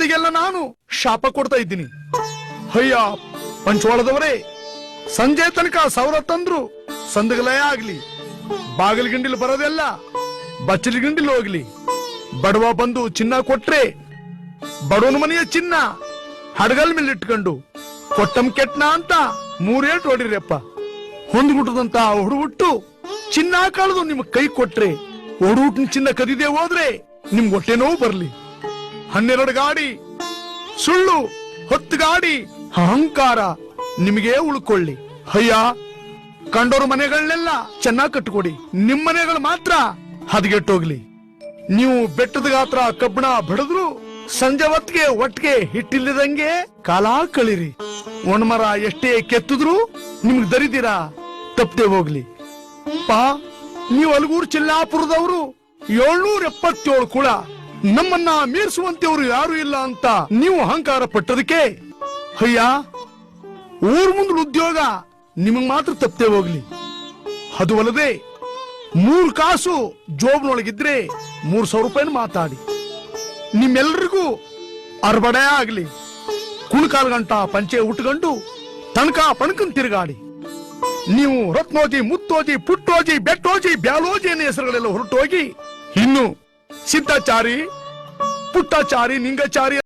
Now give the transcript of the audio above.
ನಿಮ್ಮಗಳಿಗೆಲ್ಲ ನಾನು ಶಾಪ ಕೊಡ್ತಾ ಇದ್ದೀನಿ. ಅಯ್ಯ ಪಂಚವಾಳದವರೇ, ಸಂಜೆ ತನಕ ಸಾವಿರ ತಂದ್ರು ಸಂದಗಲಯ ಆಗ್ಲಿ, ಬಾಗಿಲು ಗಿಂಡಿಲ್ ಬರೋದೆಲ್ಲ ಬಚ್ಚಲಿ ಗಿಂಡಿಲ್ ಹೋಗ್ಲಿ. ಬಡವ ಬಂದು ಚಿನ್ನ ಕೊಟ್ರೆ ಬಡವನ ಮನೆಯ ಚಿನ್ನ ಹಡಗಲ್ ಮೇಲೆ ಇಟ್ಕೊಂಡು ಕೊಟ್ಟಂ ಕೆಟ್ನ ಅಂತ 3 ಏಟು ಹೊಡಿರಪ್ಪ. ಹೊಂದ್ಬಿಟ್ಟದಂತ ಹುಡುಗುಟ್ಟು ಚಿನ್ನ ಕಳೆದು ನಿಮ್ ಕೈ ಕೊಟ್ರೆ ಹುಡುಗುಟ್ಟಿನ ಚಿನ್ನ ಕದಿದೆ ಹೋದ್ರೆ ನಿಮ್ಗೆ ಹೊಟ್ಟೆ ನೋವು ಬರ್ಲಿ. 12 ಗಾಡಿ ಸುಳ್ಳು, 10 ಗಾಡಿ ಅಹಂಕಾರ ನಿಮಗೆ ಉಳ್ಕೊಳ್ಳಿ. ಅಯ್ಯ ಕಂಡೋರ್ ಮನೆಗಳನ್ನೆಲ್ಲ ಚೆನ್ನಾಗಿ ಕಟ್ಕೊಡಿ, ನಿಮ್ ಮನೆಗಳು ಮಾತ್ರ ಹದಗೆಟ್ಟೋಗ್ಲಿ. ನೀವು ಬೆಟ್ಟದ ಗಾತ್ರ ಕಬ್ಬಣ ಬಡದ್ರು ಸಂಜೆ ಹೊತ್ತಿಗೆ ಒಟ್ಟಿಗೆ ಹಿಟ್ಟಿಲ್ಲದಂಗೆ ಕಾಲ ಕಳಿರಿ. ಒಣಮರ ಎಷ್ಟೇ ಕೆತ್ತಿದ್ರು ನಿಮ್ಗೆ ದರಿದಿರ ತಪ್ಪದೆ ಹೋಗ್ಲಿ. ನೀವು ಅಲಗೂರು ಚಿಲ್ಲಾಪುರದವರು 777 ಕೂಡ ನಮ್ಮನ್ನ ಮೀರಿಸುವಂತೆಯವರು ಯಾರು ಇಲ್ಲ ಅಂತ ನೀವು ಅಹಂಕಾರ ಪಟ್ಟದಕ್ಕೆ ಅಯ್ಯ ಊರ್ ಮುಂದೆ ಉದ್ಯೋಗ ನಿಮಗ್ ಮಾತ್ರ ತಪ್ಪದೆ ಹೋಗ್ಲಿ. ಅದು ಅಲ್ಲದೆ 3 ಕಾಸು ಜೋಬ್ನೊಳಗಿದ್ರೆ 3,000 ರೂಪಾಯಿನ ಮಾತಾಡಿ. ನಿಮ್ಮೆಲ್ಲರಿಗೂ ಅರ್ಬಡೆ ಆಗ್ಲಿ. ಕುಣಕಾಲ್ ಗಂಟ ಪಂಚೆ ಉಟ್ಕೊಂಡು ತನಕ ಪಣಕನ್ ತಿರುಗಾಡಿ. ನೀವು ರತ್ನೋಜಿ, ಮುತ್ತೋಜಿ, ಪುಟ್ಟೋಜಿ, ಬೆಟ್ಟೋಜಿ, ಬ್ಯಾಲೋಜಿ ಅನ್ನೋ ಹೆಸರುಗಳೆಲ್ಲ ಹೊರಟೋಗಿ ಇನ್ನು ಸಿದ್ಧಾಚಾರಿ, ಪುಟ್ಟಾಚಾರಿ, ನಿಂಗಚಾರಿ